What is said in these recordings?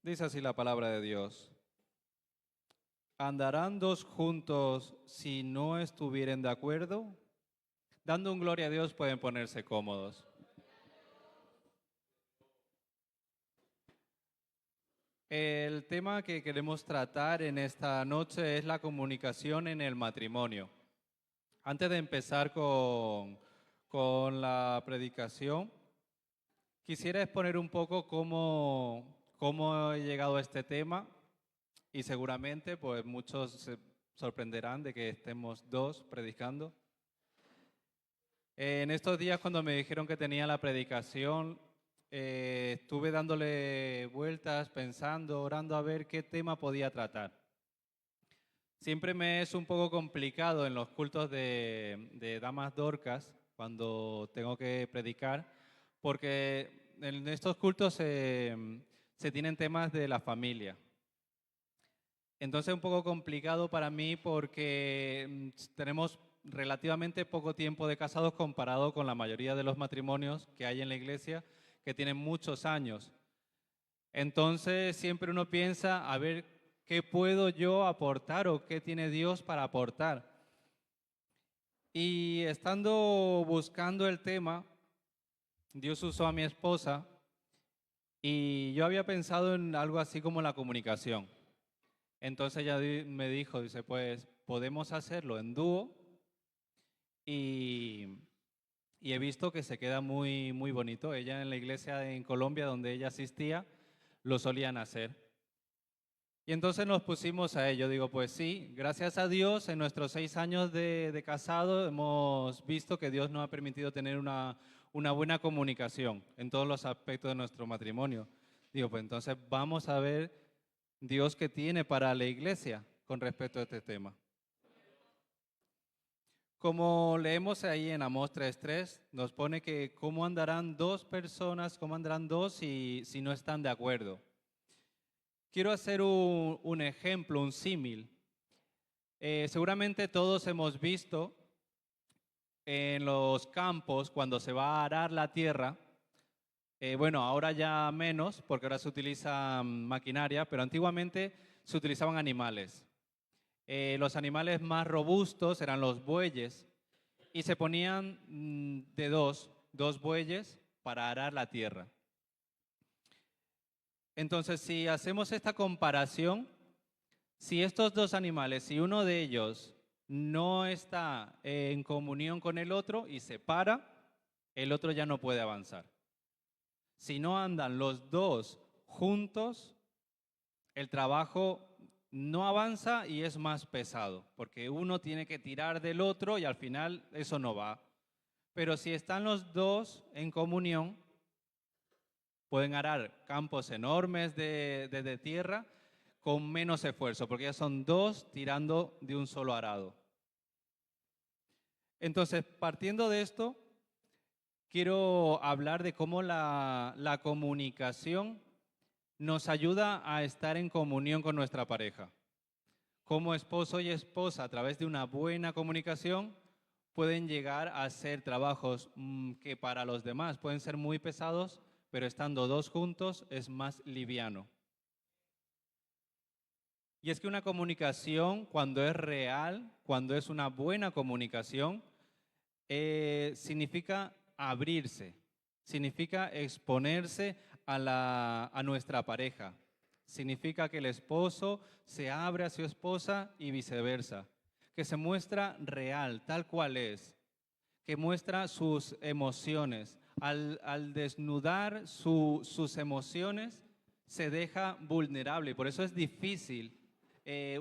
Dice así la palabra de Dios. ¿Andarán dos juntos si no estuvieren de acuerdo? Dando un gloria a Dios pueden ponerse cómodos. El tema que queremos tratar en esta noche es la comunicación en el matrimonio. Antes de empezar con la predicación, quisiera exponer un poco cómo he llegado a este tema y seguramente pues muchos se sorprenderán de que estemos dos predicando. En estos días cuando me dijeron que tenía la predicación, estuve dándole vueltas, pensando, orando a ver qué tema podía tratar. Siempre me es un poco complicado en los cultos de Damas Dorcas, cuando tengo que predicar, porque en estos cultos se tienen temas de la familia. Entonces es un poco complicado para mí porque tenemos relativamente poco tiempo de casados comparado con la mayoría de los matrimonios que hay en la iglesia que tienen muchos años. Entonces siempre uno piensa, a ver, ¿qué puedo yo aportar o qué tiene Dios para aportar? Y estando buscando el tema, Dios usó a mi esposa y yo había pensado en algo así como la comunicación. Entonces ella me dijo, dice, pues podemos hacerlo en dúo y, y he visto que se queda muy, muy bonito. Ella en la iglesia en Colombia donde ella asistía, lo solían hacer. Y entonces nos pusimos a ello. Digo, pues sí, gracias a Dios, en nuestros 6 años de casado hemos visto que Dios nos ha permitido tener una buena comunicación en todos los aspectos de nuestro matrimonio. Digo, pues entonces vamos a ver Dios qué tiene para la iglesia con respecto a este tema. Como leemos ahí en Amós 3:3, nos pone que cómo andarán dos personas, cómo andarán dos si no están de acuerdo. Quiero hacer un ejemplo, un símil. Seguramente todos hemos visto en los campos cuando se va a arar la tierra, bueno, ahora ya menos porque ahora se utiliza maquinaria, pero antiguamente se utilizaban animales. Los animales más robustos eran los bueyes y se ponían de dos bueyes para arar la tierra. Entonces, si hacemos esta comparación, si estos dos animales, si uno de ellos no está en comunión con el otro y se para, el otro ya no puede avanzar. Si no andan los dos juntos, el trabajo no avanza y es más pesado, porque uno tiene que tirar del otro y al final eso no va. Pero si están los dos en comunión, pueden arar campos enormes de tierra con menos esfuerzo, porque ya son dos tirando de un solo arado. Entonces, partiendo de esto, quiero hablar de cómo la comunicación nos ayuda a estar en comunión con nuestra pareja. Como esposo y esposa, a través de una buena comunicación, pueden llegar a hacer trabajos que para los demás pueden ser muy pesados, pero estando dos juntos es más liviano. Y es que una comunicación, cuando es real, cuando es una buena comunicación, significa abrirse, significa exponerse a nuestra pareja. Significa que el esposo se abre a su esposa y viceversa, que se muestra real, tal cual es, que muestra sus emociones. Al desnudar sus emociones, se deja vulnerable. Por eso es difícil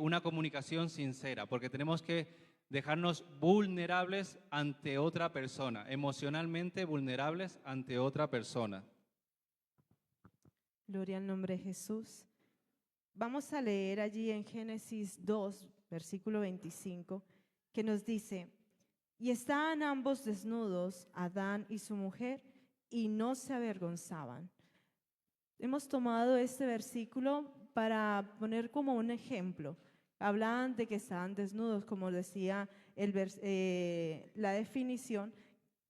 una comunicación sincera, porque tenemos que dejarnos vulnerables ante otra persona, emocionalmente vulnerables ante otra persona. Gloria al nombre de Jesús. Vamos a leer allí en Génesis 2, versículo 25, que nos dice, y estaban ambos desnudos, Adán y su mujer, y no se avergonzaban. Hemos tomado este versículo para poner como un ejemplo. Hablaban de que estaban desnudos, como decía la definición,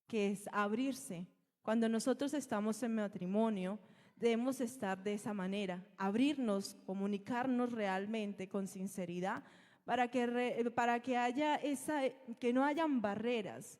que es abrirse. Cuando nosotros estamos en matrimonio, debemos estar de esa manera, abrirnos, comunicarnos realmente con sinceridad para que haya que no hayan barreras,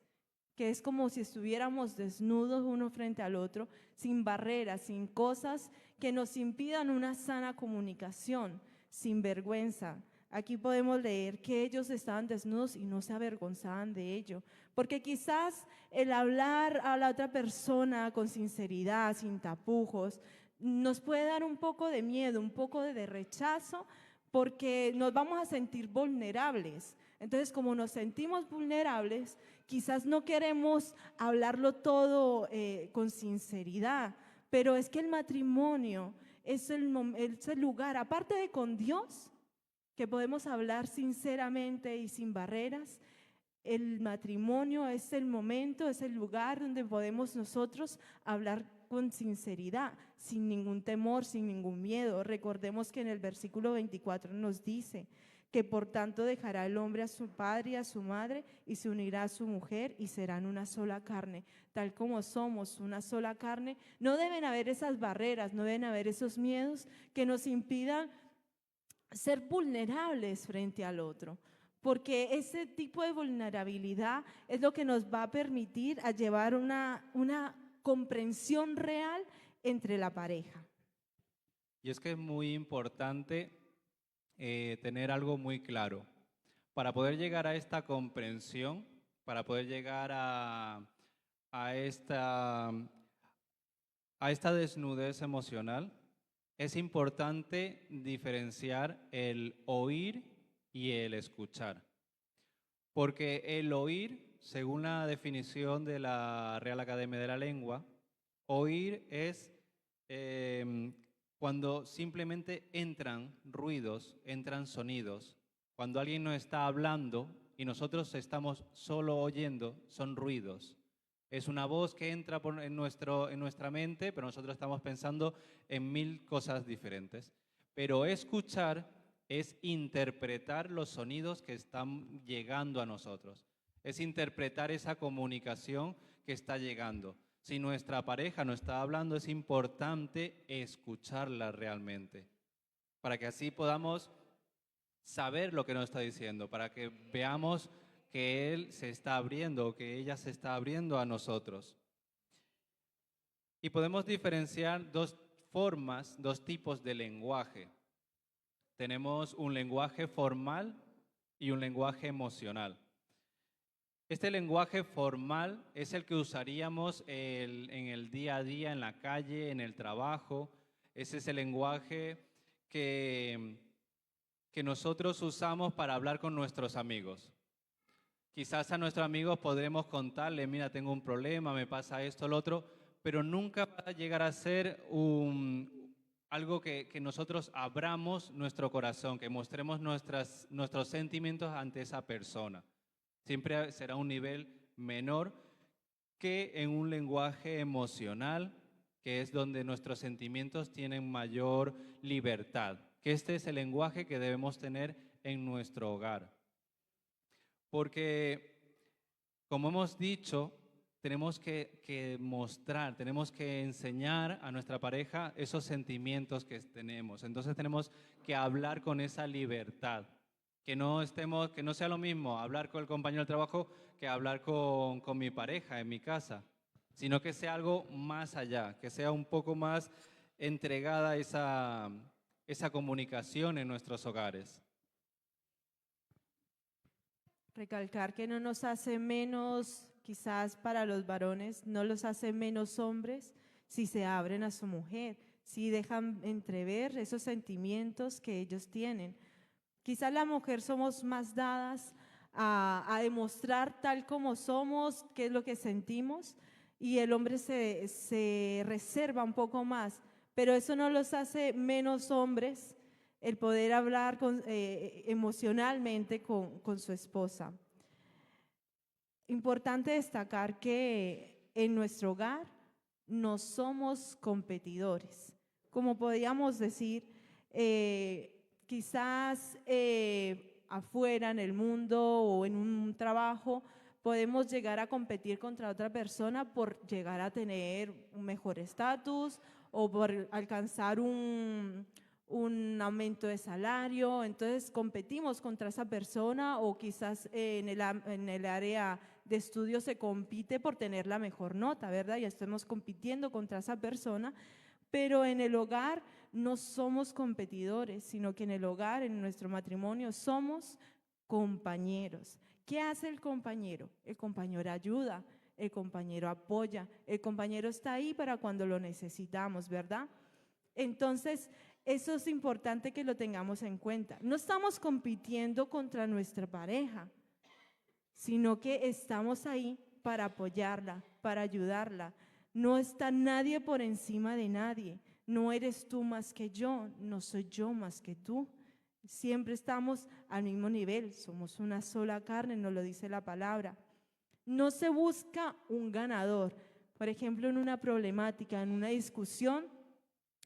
que es como si estuviéramos desnudos uno frente al otro, sin barreras, sin cosas que nos impidan una sana comunicación, sin vergüenza. Aquí podemos leer que ellos estaban desnudos y no se avergonzaban de ello, porque quizás el hablar a la otra persona con sinceridad, sin tapujos, nos puede dar un poco de miedo, un poco de rechazo, porque nos vamos a sentir vulnerables. Entonces, como nos sentimos vulnerables, quizás no queremos hablarlo todo con sinceridad, pero es que el matrimonio es el lugar, aparte de con Dios, que podemos hablar sinceramente y sin barreras. El matrimonio es el momento, es el lugar donde podemos nosotros hablar con sinceridad, sin ningún temor, sin ningún miedo. Recordemos que en el versículo 24 nos dice que por tanto dejará el hombre a su padre y a su madre y se unirá a su mujer y serán una sola carne. Tal como somos una sola carne, no deben haber esas barreras, no deben haber esos miedos que nos impidan ser vulnerables frente al otro, porque ese tipo de vulnerabilidad es lo que nos va a permitir a llevar una comprensión real entre la pareja. Y es que es muy importante tener algo muy claro. Para poder llegar a esta comprensión, para poder llegar a esta desnudez emocional, es importante diferenciar el oír y el escuchar. Porque el oír, según la definición de la Real Academia de la Lengua, oír es cuando simplemente entran ruidos, entran sonidos. Cuando alguien nos está hablando y nosotros estamos solo oyendo, son ruidos. Es una voz que entra en nuestra mente, pero nosotros estamos pensando en 1000 cosas diferentes. Pero escuchar es interpretar los sonidos que están llegando a nosotros. Es interpretar esa comunicación que está llegando. Si nuestra pareja nos está hablando, es importante escucharla realmente, para que así podamos saber lo que nos está diciendo, para que veamos que él se está abriendo, que ella se está abriendo a nosotros. Y podemos diferenciar dos formas, dos tipos de lenguaje. Tenemos un lenguaje formal y un lenguaje emocional. Este lenguaje formal es el que usaríamos en el día a día, en la calle, en el trabajo. Ese es el lenguaje que nosotros usamos para hablar con nuestros amigos. Quizás a nuestros amigos podremos contarle, mira, tengo un problema, me pasa esto, lo otro, pero nunca va a llegar a ser algo que nosotros abramos nuestro corazón, que mostremos nuestros sentimientos ante esa persona. Siempre será un nivel menor que en un lenguaje emocional, que es donde nuestros sentimientos tienen mayor libertad, que este es el lenguaje que debemos tener en nuestro hogar. Porque, como hemos dicho, tenemos que mostrar, tenemos que enseñar a nuestra pareja esos sentimientos que tenemos. Entonces tenemos que hablar con esa libertad. Que no sea lo mismo hablar con el compañero de trabajo que hablar con mi pareja en mi casa, sino que sea algo más allá, que sea un poco más entregada esa comunicación en nuestros hogares. Recalcar que no nos hace menos, quizás para los varones, no los hace menos hombres si se abren a su mujer, si dejan entrever esos sentimientos que ellos tienen. Quizás la mujer somos más dadas a demostrar tal como somos, qué es lo que sentimos, y el hombre se reserva un poco más, pero eso no los hace menos hombres, el poder hablar emocionalmente con su esposa. Importante destacar que en nuestro hogar no somos competidores. Como podríamos decir, quizás afuera en el mundo o en un trabajo podemos llegar a competir contra otra persona por llegar a tener un mejor estatus o por alcanzar un aumento de salario. Entonces competimos contra esa persona, o quizás en el área de estudio se compite por tener la mejor nota, ¿verdad? Y estamos compitiendo contra esa persona, pero en el hogar no somos competidores, sino que en el hogar, en nuestro matrimonio, somos compañeros. ¿Qué hace el compañero? El compañero ayuda, el compañero apoya, el compañero está ahí para cuando lo necesitamos, ¿verdad? Entonces, eso es importante que lo tengamos en cuenta. No estamos compitiendo contra nuestra pareja, sino que estamos ahí para apoyarla, para ayudarla. No está nadie por encima de nadie. No eres tú más que yo, no soy yo más que tú. Siempre estamos al mismo nivel, somos una sola carne, nos lo dice la palabra. No se busca un ganador. Por ejemplo, en una problemática, en una discusión,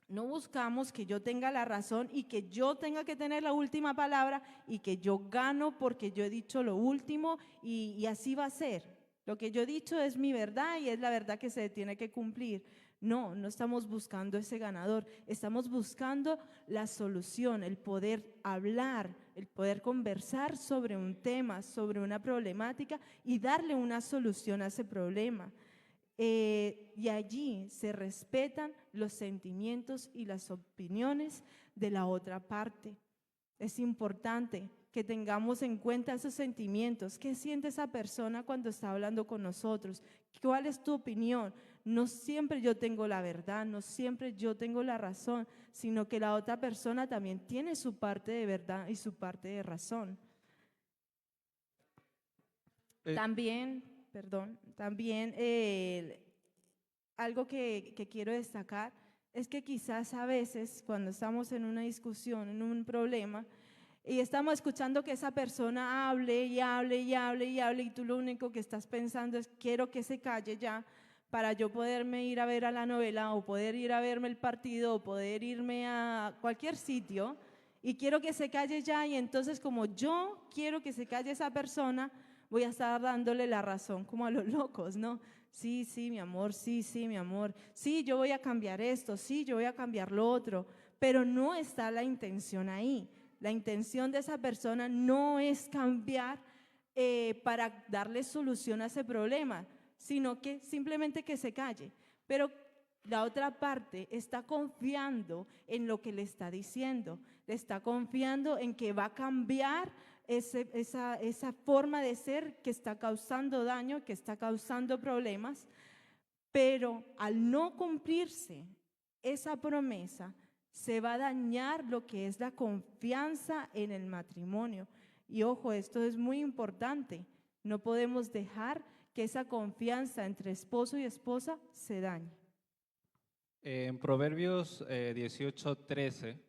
no buscamos que yo tenga la razón y que yo tenga que tener la última palabra y que yo gano porque yo he dicho lo último y así va a ser. Lo que yo he dicho es mi verdad y es la verdad que se tiene que cumplir. No, no estamos buscando ese ganador, estamos buscando la solución, el poder hablar, el poder conversar sobre un tema, sobre una problemática y darle una solución a ese problema. Y allí se respetan los sentimientos y las opiniones de la otra parte. Es importante que tengamos en cuenta esos sentimientos. ¿Qué siente esa persona cuando está hablando con nosotros? ¿Cuál es tu opinión? No siempre yo tengo la verdad, no siempre yo tengo la razón, sino que la otra persona también tiene su parte de verdad y su parte de razón. También, algo que quiero destacar es que quizás a veces cuando estamos en una discusión, en un problema, y estamos escuchando que esa persona hable y hable y hable y hable, y tú lo único que estás pensando es quiero que se calle ya para yo poderme ir a ver a la novela o poder ir a verme el partido o poder irme a cualquier sitio, y quiero que se calle ya, y entonces como yo quiero que se calle esa persona, voy a estar dándole la razón como a los locos, ¿no? Sí, sí, mi amor, sí, sí, mi amor, sí, yo voy a cambiar esto, sí, yo voy a cambiar lo otro, pero no está la intención ahí. La intención de esa persona no es cambiar para darle solución a ese problema, sino que simplemente que se calle. Pero la otra parte está confiando en lo que le está diciendo, le está confiando en que va a cambiar esa forma de ser que está causando daño, que está causando problemas, pero al no cumplirse esa promesa, se va a dañar lo que es la confianza en el matrimonio. Y ojo, esto es muy importante, no podemos dejar que esa confianza entre esposo y esposa se dañe. En Proverbios 18:13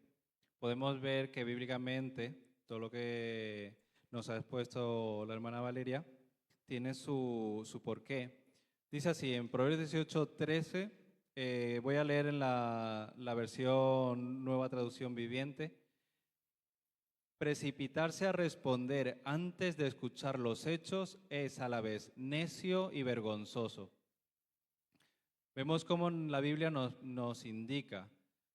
podemos ver que bíblicamente todo lo que nos ha expuesto la hermana Valeria tiene su porqué. Dice así, en Proverbios 18:13, voy a leer en la versión Nueva Traducción Viviente: precipitarse a responder antes de escuchar los hechos es a la vez necio y vergonzoso. Vemos cómo la Biblia nos indica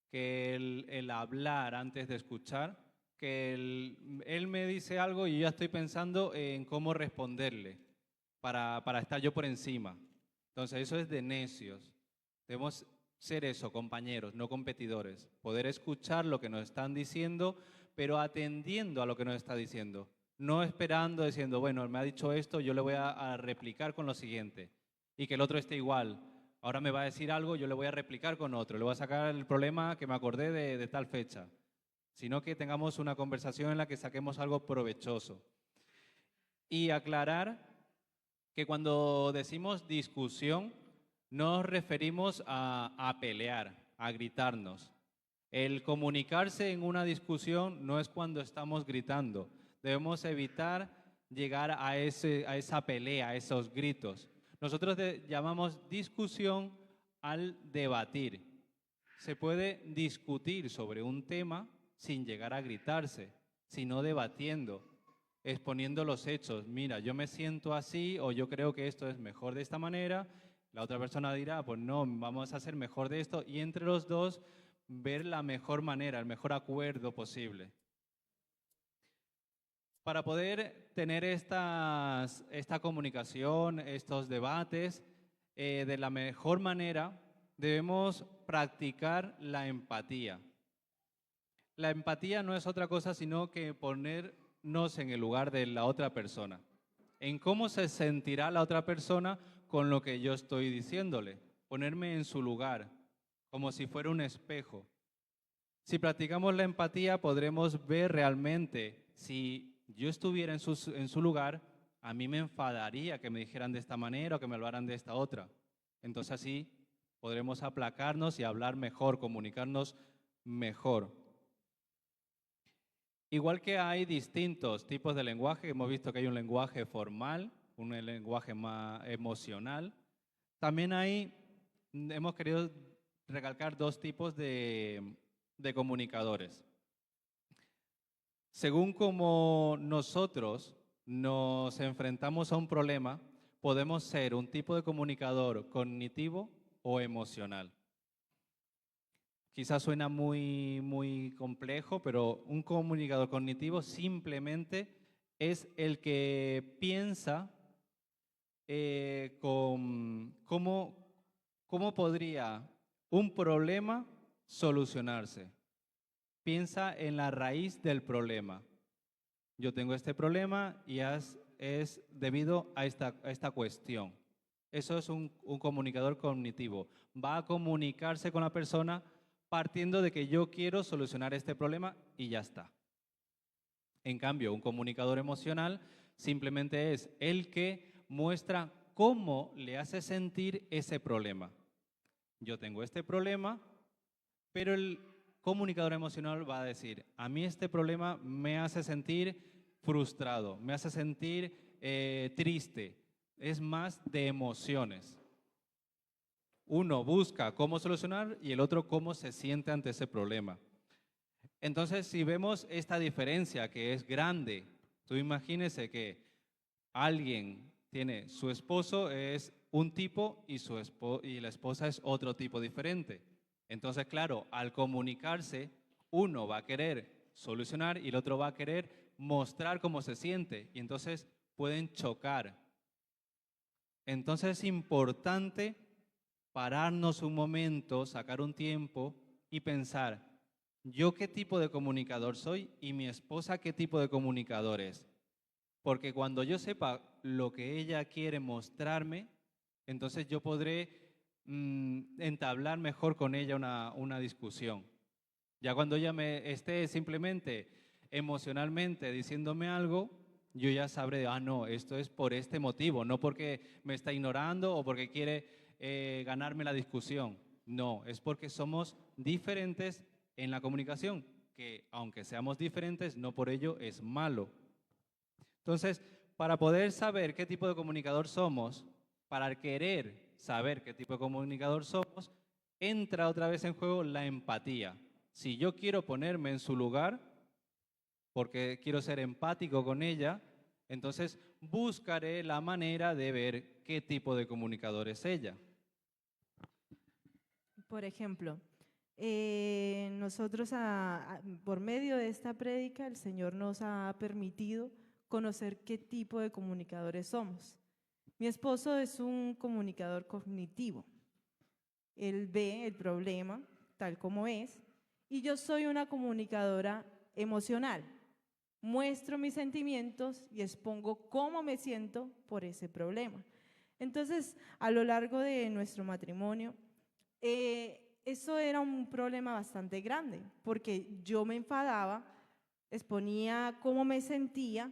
que el hablar antes de escuchar, que él me dice algo y yo ya estoy pensando en cómo responderle para estar yo por encima. Entonces eso es de necios. Debemos ser eso, compañeros, no competidores. Poder escuchar lo que nos están diciendo, pero atendiendo a lo que nos está diciendo. No esperando, diciendo, bueno, me ha dicho esto, yo le voy a replicar con lo siguiente. Y que el otro esté igual. Ahora me va a decir algo, yo le voy a replicar con otro. Le voy a sacar el problema que me acordé de tal fecha. Sino que tengamos una conversación en la que saquemos algo provechoso. Y aclarar que cuando decimos discusión, no nos referimos a pelear, a gritarnos. El comunicarse en una discusión no es cuando estamos gritando. Debemos evitar llegar a esa pelea, a esos gritos. Nosotros llamamos discusión al debatir. Se puede discutir sobre un tema sin llegar a gritarse, sino debatiendo, exponiendo los hechos. Mira, yo me siento así, o yo creo que esto es mejor de esta manera, La otra persona dirá, pues no, vamos a hacer mejor de esto y entre los dos ver la mejor manera, el mejor acuerdo posible. Para poder tener esta comunicación, estos debates, de la mejor manera, debemos practicar la empatía. La empatía no es otra cosa sino que ponernos en el lugar de la otra persona, en cómo se sentirá la otra persona con lo que yo estoy diciéndole, ponerme en su lugar, como si fuera un espejo. Si practicamos la empatía, podremos ver realmente si yo estuviera en su lugar, a mí me enfadaría que me dijeran de esta manera o que me hablaran de esta otra. Entonces así podremos aplacarnos y hablar mejor, comunicarnos mejor. Igual que hay distintos tipos de lenguaje, hemos visto que hay un lenguaje formal, un lenguaje más emocional. También hemos querido recalcar dos tipos de comunicadores. Según como nosotros nos enfrentamos a un problema, podemos ser un tipo de comunicador cognitivo o emocional. Quizás suena muy complejo, pero un comunicador cognitivo simplemente es el que piensa cómo podría un problema solucionarse. Piensa en la raíz del problema. Yo tengo este problema y es debido a esta cuestión. Eso es un comunicador cognitivo. Va a comunicarse con la persona partiendo de que yo quiero solucionar este problema y ya está. En cambio, un comunicador emocional simplemente es el que muestra cómo le hace sentir ese problema. Yo tengo este problema, pero el comunicador emocional va a decir, a mí este problema me hace sentir frustrado, me hace sentir triste, es más de emociones. Uno busca cómo solucionar y el otro cómo se siente ante ese problema. Entonces, si vemos esta diferencia que es grande, tú imagínese que alguien tiene, su esposo es un tipo y la esposa es otro tipo diferente. Entonces, claro, al comunicarse, uno va a querer solucionar y el otro va a querer mostrar cómo se siente y entonces pueden chocar. Entonces es importante pararnos un momento, sacar un tiempo y pensar, ¿yo qué tipo de comunicador soy y mi esposa qué tipo de comunicador es? Porque cuando yo sepa lo que ella quiere mostrarme, entonces yo podré entablar mejor con ella una discusión. Ya cuando ella me esté simplemente emocionalmente diciéndome algo, yo ya sabré, no, esto es por este motivo, no porque me está ignorando o porque quiere ganarme la discusión. No, es porque somos diferentes en la comunicación, que aunque seamos diferentes, no por ello es malo. Entonces, para poder saber qué tipo de comunicador somos, para querer saber qué tipo de comunicador somos, entra otra vez en juego la empatía. Si yo quiero ponerme en su lugar, porque quiero ser empático con ella, entonces buscaré la manera de ver qué tipo de comunicador es ella. Por ejemplo, nosotros por medio de esta prédica el Señor nos ha permitido conocer qué tipo de comunicadores somos. Mi esposo es un comunicador cognitivo. Él ve el problema tal como es y yo soy una comunicadora emocional. Muestro mis sentimientos y expongo cómo me siento por ese problema. Entonces, a lo largo de nuestro matrimonio, eso era un problema bastante grande, porque yo me enfadaba, exponía cómo me sentía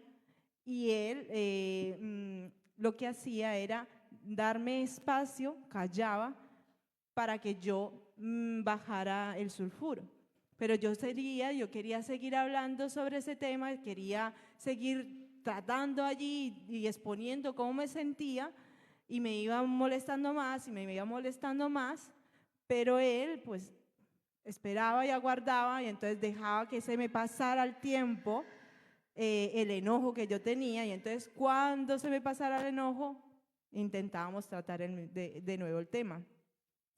y él lo que hacía era darme espacio, callaba, para que yo bajara el sulfuro. Pero yo quería seguir hablando sobre ese tema, quería seguir tratando allí y exponiendo cómo me sentía y me iba molestando más y me iba molestando más, pero él pues esperaba y aguardaba y entonces dejaba que se me pasara el tiempo, el enojo que yo tenía y entonces cuando se me pasara el enojo, intentábamos tratar de nuevo el tema.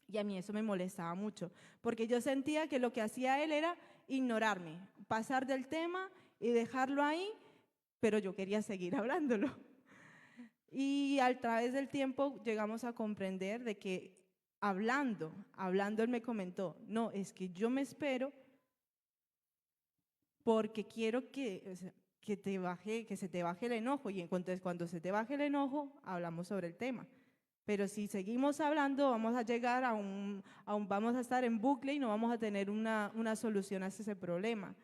Y a mí eso me molestaba mucho, porque yo sentía que lo que hacía él era ignorarme, pasar del tema y dejarlo ahí, pero yo quería seguir hablándolo. Y a través del tiempo llegamos a comprender de que hablando, él me comentó, no, es que yo me espero porque quiero que, o sea, que se te baje el enojo. Y entonces cuando se te baje el enojo, hablamos sobre el tema. Pero si seguimos hablando, vamos a llegar vamos a estar en bucle y no vamos a tener una solución a ese problema.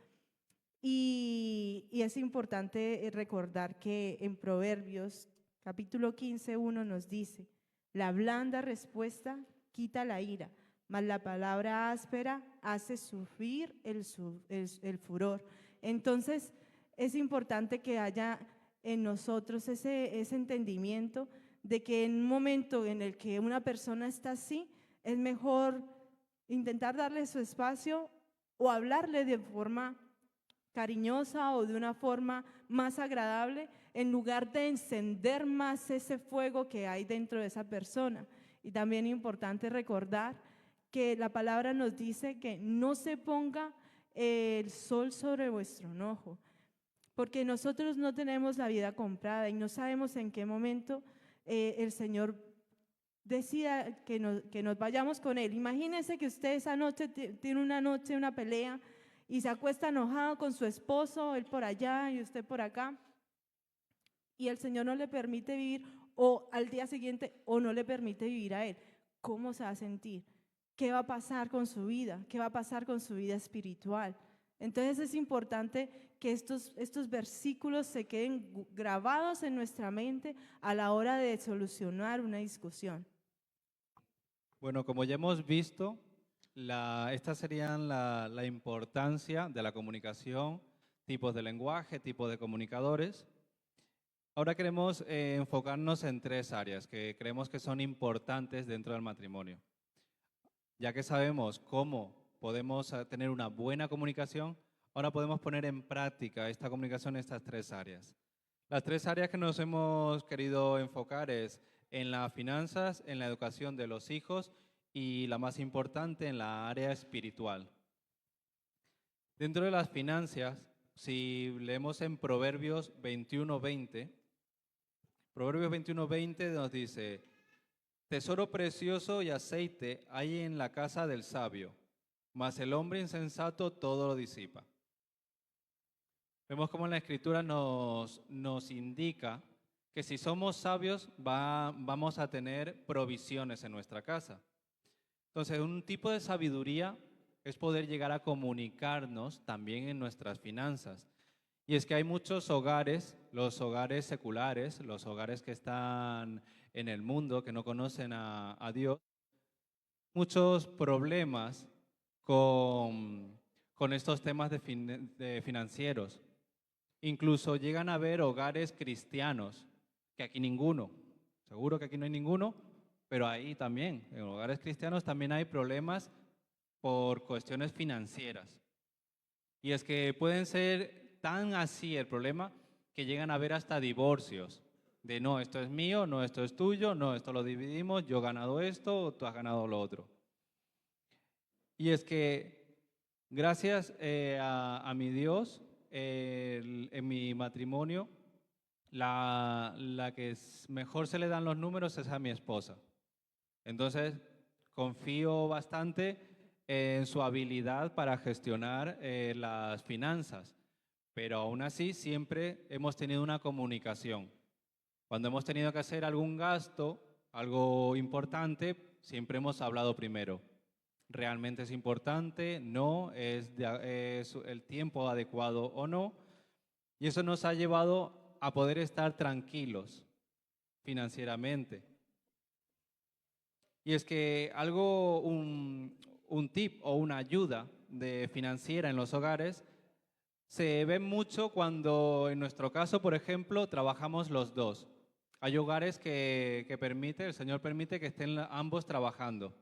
Y es importante recordar que en Proverbios capítulo 15:1 nos dice, la blanda respuesta quita la ira, mas la palabra áspera hace sufrir el furor. Entonces, es importante que haya en nosotros ese entendimiento de que en un momento en el que una persona está así, es mejor intentar darle su espacio o hablarle de forma cariñosa o de una forma más agradable, en lugar de encender más ese fuego que hay dentro de esa persona. Y también es importante recordar que la palabra nos dice que no se ponga el sol sobre vuestro enojo, porque nosotros no tenemos la vida comprada y no sabemos en qué momento el Señor decida que nos vayamos con Él. Imagínense que usted esa noche tiene una pelea y se acuesta enojado con su esposo, él por allá y usted por acá, y el Señor no le permite vivir, o al día siguiente, o no le permite vivir a él. ¿Cómo se va a sentir? ¿Qué va a pasar con su vida? ¿Qué va a pasar con su vida espiritual? Entonces es importante que estos versículos se queden grabados en nuestra mente a la hora de solucionar una discusión. Bueno, como ya hemos visto, estas serían la importancia de la comunicación, tipos de lenguaje, tipos de comunicadores. Ahora queremos enfocarnos en 3 áreas que creemos que son importantes dentro del matrimonio. Ya que sabemos cómo podemos tener una buena comunicación, ahora podemos poner en práctica esta comunicación en estas 3 áreas. Las 3 áreas que nos hemos querido enfocar es en las finanzas, en la educación de los hijos y la más importante, en la área espiritual. Dentro de las finanzas, si leemos en Proverbios 21:20, Proverbios 21:20 nos dice, tesoro precioso y aceite hay en la casa del sabio, mas el hombre insensato todo lo disipa. Vemos cómo la Escritura nos indica que si somos sabios vamos a tener provisiones en nuestra casa. Entonces, un tipo de sabiduría es poder llegar a comunicarnos también en nuestras finanzas. Y es que hay muchos hogares, los hogares seculares, los hogares que están en el mundo, que no conocen a Dios, muchos problemas con estos temas de financieros. Incluso llegan a haber hogares cristianos, que aquí ninguno, seguro que aquí no hay ninguno, pero ahí también, en hogares cristianos también hay problemas por cuestiones financieras. Y es que pueden ser tan así el problema que llegan a haber hasta divorcios. De no, esto es mío, no, esto es tuyo, no, esto lo dividimos, yo he ganado esto, tú has ganado lo otro. Y es que gracias a mi Dios, en mi matrimonio, la que mejor se le dan los números es a mi esposa. Entonces, confío bastante en su habilidad para gestionar las finanzas, pero aún así siempre hemos tenido una comunicación. Cuando hemos tenido que hacer algún gasto, algo importante, siempre hemos hablado primero. ¿Realmente es importante? ¿No? ¿Es el tiempo adecuado o no? Y eso nos ha llevado a poder estar tranquilos financieramente. Y es que un tip o una ayuda financiera en los hogares se ve mucho cuando, en nuestro caso, por ejemplo, trabajamos los dos. Hay hogares que el Señor permite que estén ambos trabajando.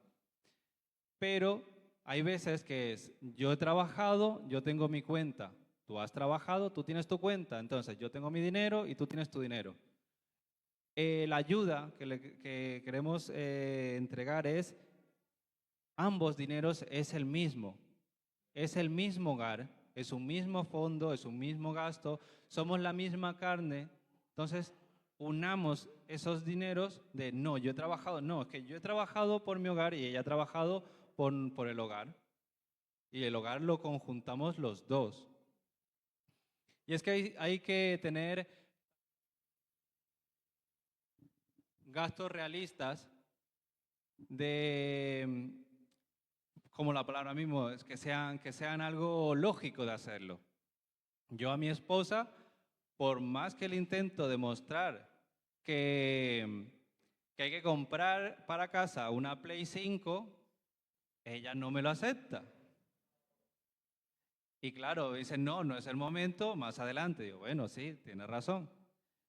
Pero hay veces que yo he trabajado, yo tengo mi cuenta, tú has trabajado, tú tienes tu cuenta, entonces yo tengo mi dinero y tú tienes tu dinero. La ayuda que queremos entregar es, ambos dineros es el mismo hogar, es un mismo fondo, es un mismo gasto, somos la misma carne, entonces unamos esos dineros de no, yo he trabajado, no, es que yo he trabajado por mi hogar y ella ha trabajado por el hogar, y el hogar lo conjuntamos los dos. Y es que hay que tener gastos realistas de, como la palabra mismo, es que sean algo lógico de hacerlo. Yo a mi esposa, por más que le intento demostrar que hay que comprar para casa una Play 5, ella no me lo acepta. Y claro, dice, no, no es el momento, más adelante. Digo, bueno, sí, tiene razón.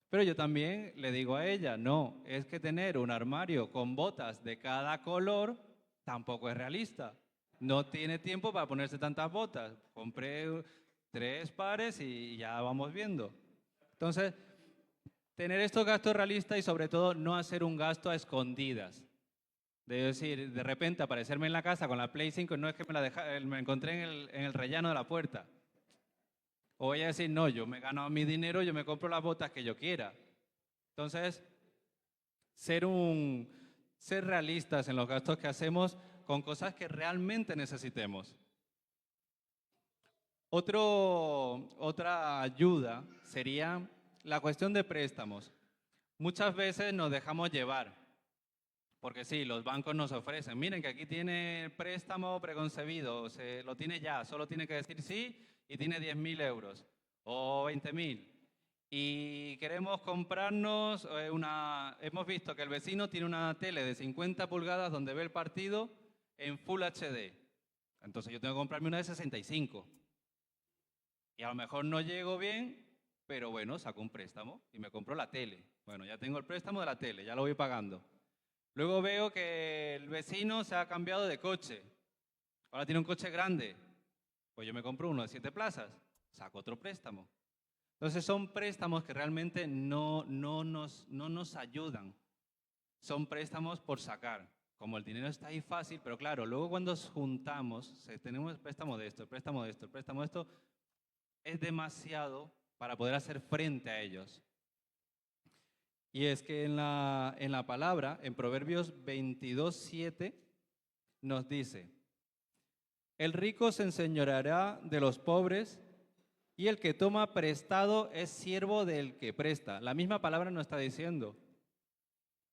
Pero yo también le digo a ella, no, es que tener un armario con botas de cada color tampoco es realista. No tiene tiempo para ponerse tantas botas. Compré 3 pares y ya vamos viendo. Entonces, tener estos gastos realistas y sobre todo no hacer un gasto a escondidas. De decir, de repente aparecerme en la casa con la Play 5, no es que me encontré en el rellano de la puerta. O ella decir, no, yo me gano mi dinero, yo me compro las botas que yo quiera. Entonces, ser realistas en los gastos que hacemos con cosas que realmente necesitemos. Otra ayuda sería la cuestión de préstamos. Muchas veces nos dejamos llevar, porque sí, los bancos nos ofrecen, miren que aquí tiene préstamo preconcebido, lo tiene ya, solo tiene que decir sí y tiene 10.000 euros o 20.000. Y queremos comprarnos hemos visto que el vecino tiene una tele de 50 pulgadas donde ve el partido en Full HD. Entonces yo tengo que comprarme una de 65. Y a lo mejor no llego bien, pero bueno, saco un préstamo y me compro la tele. Bueno, ya tengo el préstamo de la tele, ya lo voy pagando. Luego veo que el vecino se ha cambiado de coche. Ahora tiene un coche grande. Pues yo me compro uno de 7 plazas, saco otro préstamo. Entonces son préstamos que realmente no nos ayudan. Son préstamos por sacar. Como el dinero está ahí fácil, pero claro, luego cuando juntamos, tenemos el préstamo de esto, el préstamo de esto, el préstamo de esto, es demasiado para poder hacer frente a ellos. Y es que en la palabra, en Proverbios 22:7, nos dice, el rico se enseñoreará de los pobres y el que toma prestado es siervo del que presta. La misma palabra nos está diciendo,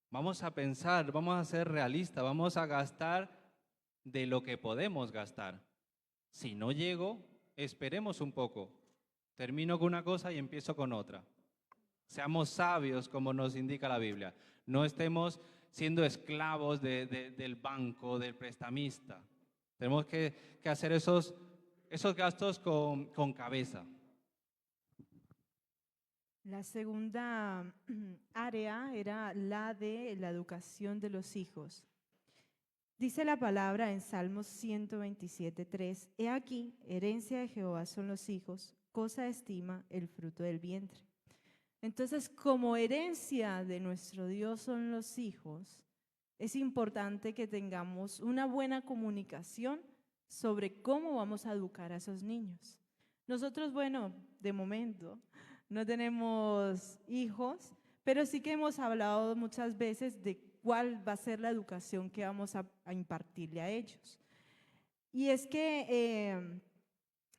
vamos a pensar, vamos a ser realistas, vamos a gastar de lo que podemos gastar. Si no llego, esperemos un poco. Termino con una cosa y empiezo con otra. Seamos sabios, como nos indica la Biblia. No estemos siendo esclavos del banco, del prestamista. Tenemos que hacer esos gastos con cabeza. La segunda área era la de la educación de los hijos. Dice la palabra en Salmos 127:3, he aquí, herencia de Jehová son los hijos, cosa estima el fruto del vientre. Entonces, como herencia de nuestro Dios son los hijos, es importante que tengamos una buena comunicación sobre cómo vamos a educar a esos niños. Nosotros, bueno, de momento no tenemos hijos, pero sí que hemos hablado muchas veces de cuál va a ser la educación que vamos a impartirle a ellos. Y es que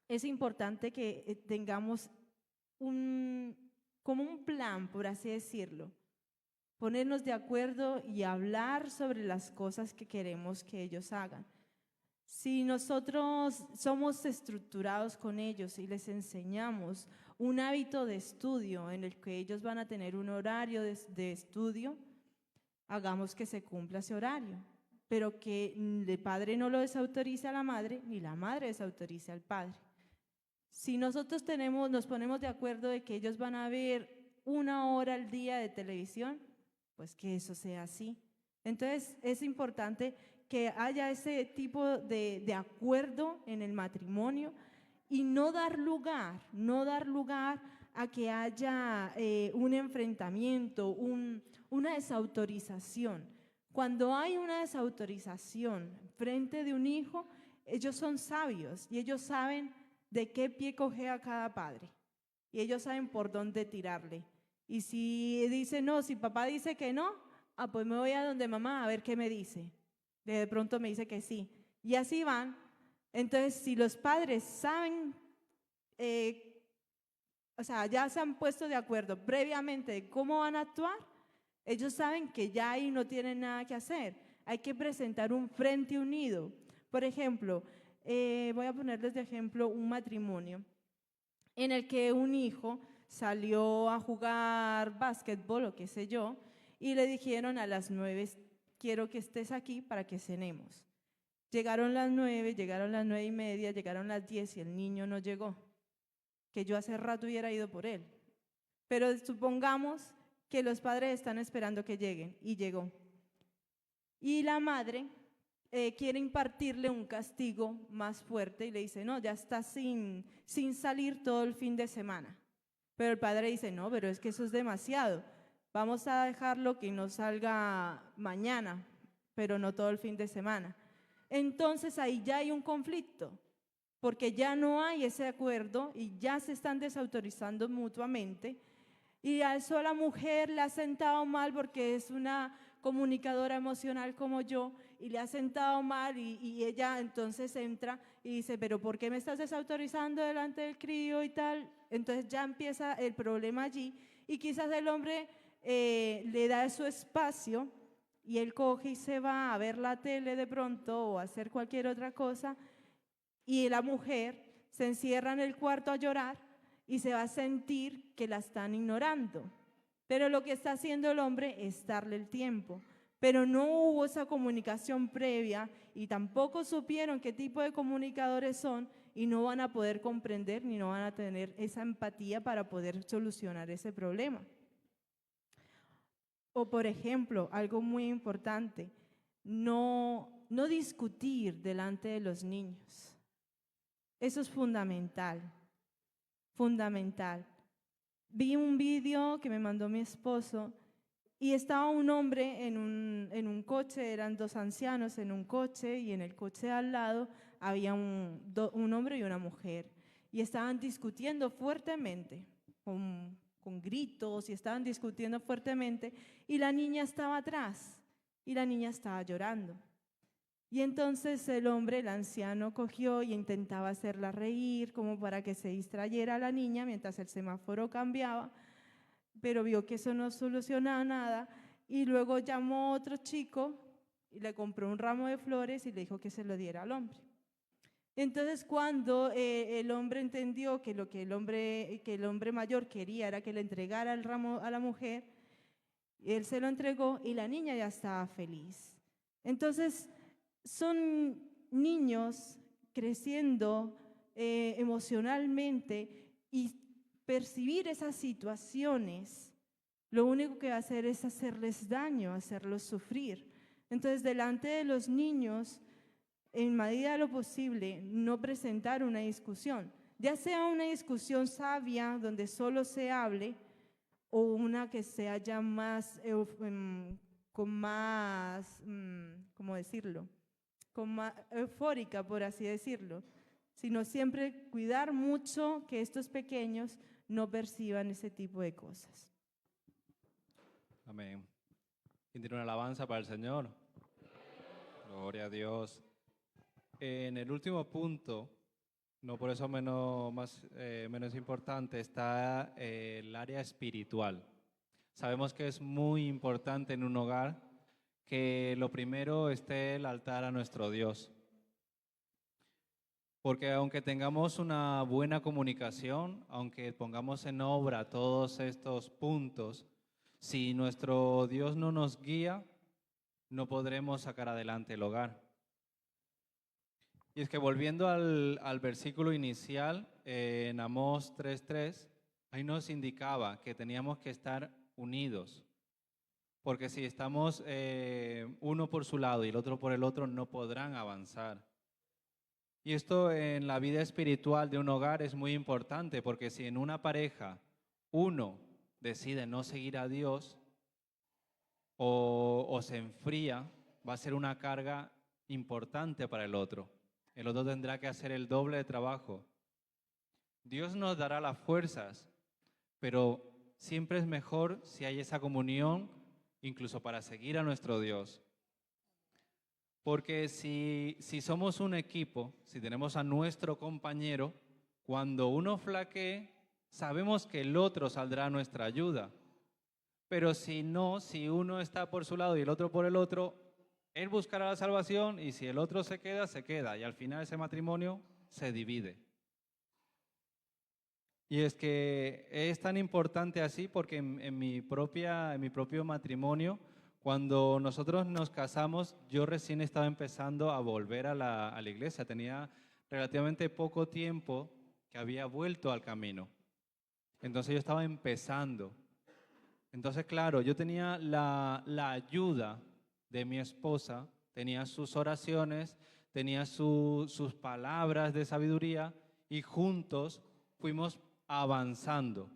es importante que tengamos como un plan, por así decirlo, ponernos de acuerdo y hablar sobre las cosas que queremos que ellos hagan. Si nosotros somos estructurados con ellos y les enseñamos un hábito de estudio en el que ellos van a tener un horario de estudio, hagamos que se cumpla ese horario, pero que el padre no lo desautorice a la madre, ni la madre desautorice al padre. Si nosotros nos ponemos de acuerdo de que ellos van a ver 1 hora al día de televisión, pues que eso sea así. Entonces es importante que haya ese tipo de acuerdo en el matrimonio y no dar lugar a que haya un enfrentamiento, una desautorización. Cuando hay una desautorización frente de un hijo, ellos son sabios y ellos saben de qué pie cojea cada padre y ellos saben por dónde tirarle. Y si dice no, si papá dice que no, pues me voy a donde mamá a ver qué me dice. De pronto me dice que sí. Y así van. Entonces, si los padres saben, o sea, ya se han puesto de acuerdo previamente de cómo van a actuar, ellos saben que ya ahí no tienen nada que hacer. Hay que presentar un frente unido. Por ejemplo, voy a ponerles de ejemplo un matrimonio en el que un hijo salió a jugar básquetbol o qué sé yo, y le dijeron a las 9, quiero que estés aquí para que cenemos. Llegaron las 9, llegaron las 9:30, llegaron las 10 y el niño no llegó, que yo hace rato hubiera ido por él. Pero supongamos que los padres están esperando que lleguen y llegó. Y la madre quiere impartirle un castigo más fuerte y le dice, no, ya está sin salir todo el fin de semana. Pero el padre dice, no, pero es que eso es demasiado. Vamos a dejarlo que no salga mañana, pero no todo el fin de semana. Entonces ahí ya hay un conflicto, porque ya no hay ese acuerdo y ya se están desautorizando mutuamente. Y a eso a la mujer le ha sentado mal porque es una comunicadora emocional como yo y le ha sentado mal y ella entonces entra y dice, pero ¿por qué me estás desautorizando delante del crío y tal? Entonces ya empieza el problema allí y quizás el hombre le da su espacio y él coge y se va a ver la tele de pronto o a hacer cualquier otra cosa y la mujer se encierra en el cuarto a llorar y se va a sentir que la están ignorando. Pero lo que está haciendo el hombre es darle el tiempo. Pero no hubo esa comunicación previa y tampoco supieron qué tipo de comunicadores son y no van a poder comprender ni no van a tener esa empatía para poder solucionar ese problema. O por ejemplo, algo muy importante, no discutir delante de los niños. Eso es fundamental, fundamental. Vi un vídeo que me mandó mi esposo y estaba un hombre en un coche, eran dos ancianos en un coche y en el coche al lado había un hombre y una mujer y estaban discutiendo fuertemente, con gritos y estaban discutiendo fuertemente y la niña estaba atrás y la niña estaba llorando. Y entonces el hombre, el anciano, cogió y intentaba hacerla reír como para que se distrayera a la niña mientras el semáforo cambiaba, pero vio que eso no solucionaba nada y luego llamó a otro chico y le compró un ramo de flores y le dijo que se lo diera al hombre. Entonces cuando el hombre entendió que lo que el hombre mayor quería era que le entregara el ramo a la mujer, él se lo entregó y la niña ya estaba feliz. Entonces son niños creciendo emocionalmente y percibir esas situaciones, lo único que va a hacer es hacerles daño, hacerlos sufrir. Entonces, delante de los niños, en medida de lo posible, no presentar una discusión, ya sea una discusión sabia donde solo se hable o una que sea ya más, con más, ¿cómo decirlo? Con más eufórica, por así decirlo, sino siempre cuidar mucho que estos pequeños no perciban ese tipo de cosas. Amén. ¿Quién tiene una alabanza para el Señor? Gloria a Dios. En el último punto, no por eso menos importante, está el área espiritual. Sabemos que es muy importante en un hogar que lo primero esté el altar a nuestro Dios. Porque aunque tengamos una buena comunicación, aunque pongamos en obra todos estos puntos, si nuestro Dios no nos guía, no podremos sacar adelante el hogar. Y es que volviendo al versículo inicial, en Amós 3:3, ahí nos indicaba que teníamos que estar unidos. Porque si estamos uno por su lado y el otro por el otro, no podrán avanzar. Y esto en la vida espiritual de un hogar es muy importante, porque si en una pareja uno decide no seguir a Dios o se enfría, va a ser una carga importante para el otro. El otro tendrá que hacer el doble de trabajo. Dios nos dará las fuerzas, pero siempre es mejor si hay esa comunión, incluso para seguir a nuestro Dios. Porque si somos un equipo, si tenemos a nuestro compañero, cuando uno flaquee, sabemos que el otro saldrá a nuestra ayuda. Pero si no, si uno está por su lado y el otro por el otro, él buscará la salvación y si el otro se queda, se queda. Y al final ese matrimonio se divide. Y es que es tan importante así porque en mi propio matrimonio, cuando nosotros nos casamos, yo recién estaba empezando a volver a la iglesia. Tenía relativamente poco tiempo que había vuelto al camino. Entonces yo estaba empezando. Entonces, claro, yo tenía la ayuda de mi esposa, tenía sus oraciones, tenía sus palabras de sabiduría y juntos fuimos avanzando.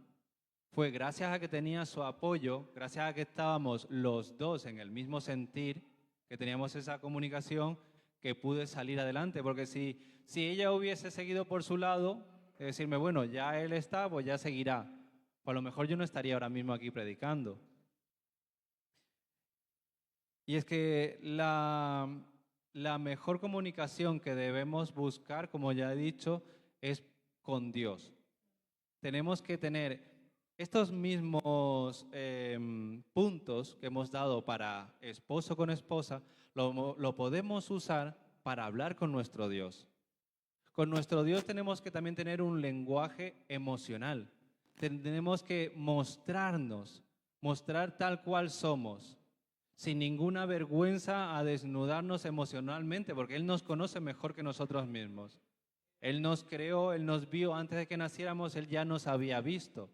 Fue gracias a que tenía su apoyo, gracias a que estábamos los dos en el mismo sentir, que teníamos esa comunicación, que pude salir adelante. Porque si ella hubiese seguido por su lado, decirme, bueno, ya él está, pues ya seguirá. Pues a lo mejor yo no estaría ahora mismo aquí predicando. Y es que la mejor comunicación que debemos buscar, como ya he dicho, es con Dios. Tenemos que tener estos mismos puntos que hemos dado para esposo con esposa, lo podemos usar para hablar con nuestro Dios. Con nuestro Dios tenemos que también tener un lenguaje emocional. Tenemos que mostrar tal cual somos, sin ninguna vergüenza a desnudarnos emocionalmente, porque Él nos conoce mejor que nosotros mismos. Él nos creó, Él nos vio antes de que naciéramos, Él ya nos había visto.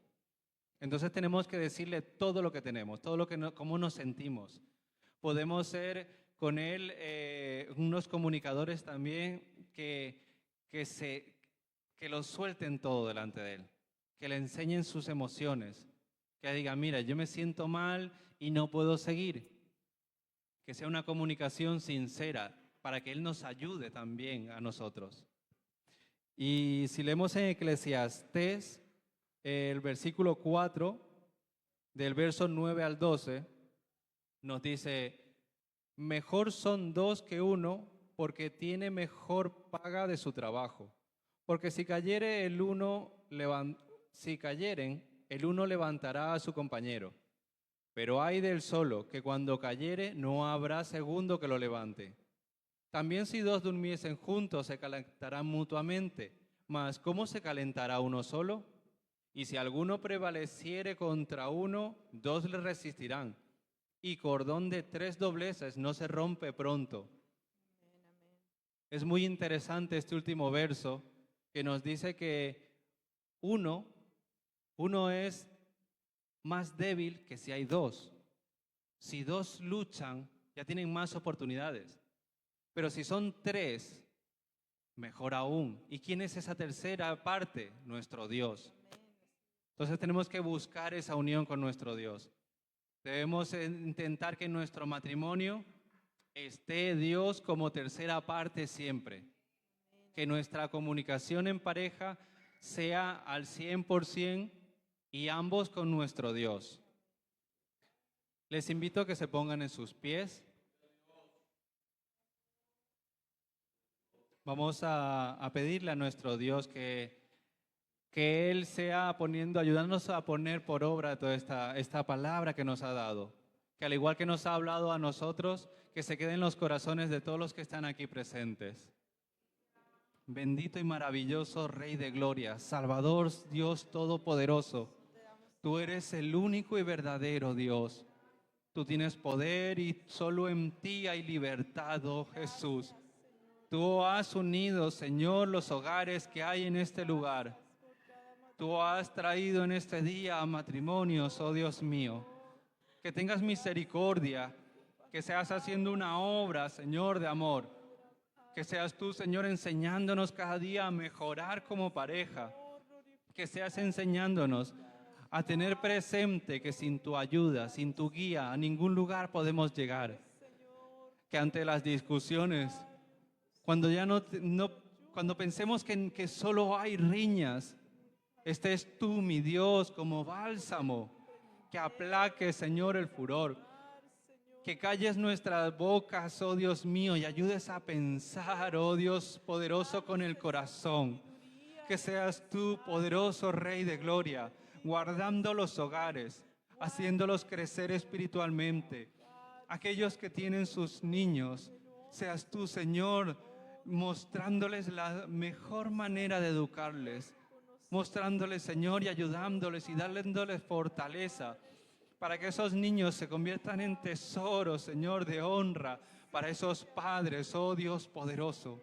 Entonces tenemos que decirle todo lo que tenemos, cómo nos sentimos. Podemos ser con Él unos comunicadores también que lo suelten todo delante de Él, que le enseñen sus emociones, que digan, mira, yo me siento mal y no puedo seguir. Que sea una comunicación sincera para que Él nos ayude también a nosotros. Y si leemos en Eclesiastés, el versículo 4, del verso 9 al 12, nos dice, mejor son dos que uno, porque tiene mejor paga de su trabajo. Porque si cayeren, el uno levantará a su compañero. Pero hay del solo, que cuando cayere, no habrá segundo que lo levante. También si dos durmiesen juntos, se calentarán mutuamente. Mas, ¿cómo se calentará uno solo? Y si alguno prevaleciere contra uno, dos le resistirán. Y cordón de 3 dobleces no se rompe pronto. Es muy interesante este último verso que nos dice que uno es más débil que si hay dos. Si dos luchan, ya tienen más oportunidades. Pero si son 3, mejor aún. ¿Y quién es esa tercera parte? Nuestro Dios. Entonces tenemos que buscar esa unión con nuestro Dios. Debemos intentar que en nuestro matrimonio esté Dios como tercera parte siempre. Que nuestra comunicación en pareja sea al 100% y ambos con nuestro Dios. Les invito a que se pongan en sus pies. Vamos a pedirle a nuestro Dios que Él sea ayudándonos a poner por obra toda esta palabra que nos ha dado. Que al igual que nos ha hablado a nosotros, que se quede en los corazones de todos los que están aquí presentes. Bendito y maravilloso Rey de Gloria, Salvador, Dios Todopoderoso. Tú eres el único y verdadero Dios. Tú tienes poder y solo en ti hay libertad, oh Jesús. Tú has unido, Señor, los hogares que hay en este lugar. Tú has traído en este día matrimonios, oh Dios mío. Que tengas misericordia, que seas haciendo una obra, Señor, de amor. Que seas tú, Señor, enseñándonos cada día a mejorar como pareja. Que seas enseñándonos a tener presente que sin tu ayuda, sin tu guía, a ningún lugar podemos llegar. Que ante las discusiones, cuando ya cuando pensemos que solo hay riñas, estés tú, mi Dios, como bálsamo, que aplaque, Señor, el furor, que calles nuestras bocas, oh Dios mío, y ayudes a pensar, oh Dios poderoso, con el corazón. Que seas tú, poderoso Rey de gloria, guardando los hogares, haciéndolos crecer espiritualmente. Aquellos que tienen sus niños, seas tú, Señor, mostrándoles la mejor manera de educarles, mostrándoles, Señor, y ayudándoles y dándoles fortaleza para que esos niños se conviertan en tesoros, Señor, de honra para esos padres, oh Dios poderoso.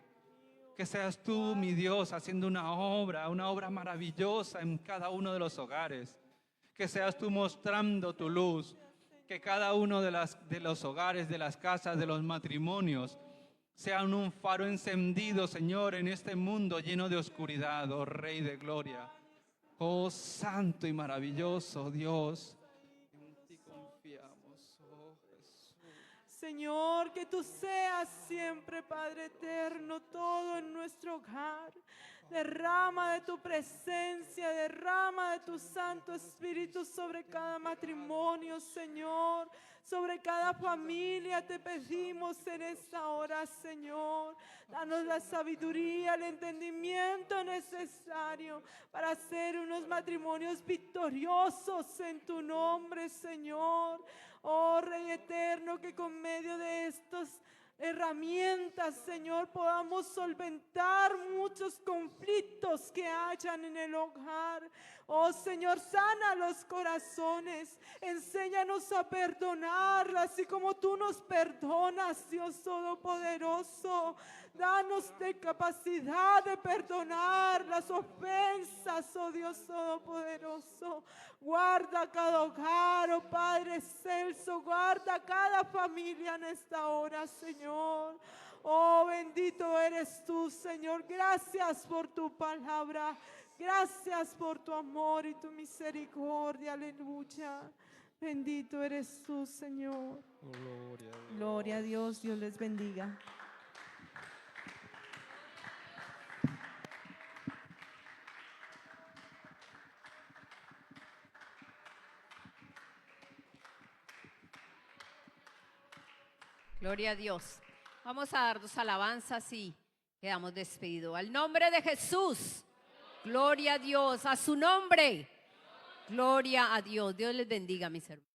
Que seas tú, mi Dios, haciendo una obra maravillosa en cada uno de los hogares. Que seas tú mostrando tu luz. Que cada uno de los hogares, de las casas, de los matrimonios, sean un faro encendido, Señor, en este mundo lleno de oscuridad, oh Rey de gloria. Oh santo y maravilloso Dios. En ti confiamos, oh Jesús. Señor, que tú seas siempre, Padre eterno, todo en nuestro hogar. Derrama de tu presencia, derrama de tu Santo Espíritu sobre cada matrimonio, Señor, sobre cada familia. Te pedimos en esta hora, Señor, danos la sabiduría, el entendimiento necesario para hacer unos matrimonios victoriosos en tu nombre, Señor. Oh Rey eterno, que con medio de estas herramientas, Señor, podamos solventar muchos conflictos que hayan en el hogar. Oh Señor, sana los corazones, enséñanos a perdonar, así como tú nos perdonas, Dios Todopoderoso. Danos de capacidad de perdonar las ofensas, oh Dios Todopoderoso. Guarda cada hogar, oh Padre excelso, guarda cada familia en esta hora, Señor. Oh, bendito eres tú, Señor. Gracias por tu palabra. Gracias por tu amor y tu misericordia. Aleluya. Bendito eres tú, Señor. Gloria a Dios. Gloria a Dios, Dios les bendiga. Gloria a Dios. Vamos a dar dos alabanzas y quedamos despedidos. Al nombre de Jesús. Gloria a Dios. A su nombre. Gloria a Dios. Dios les bendiga, mis hermanos.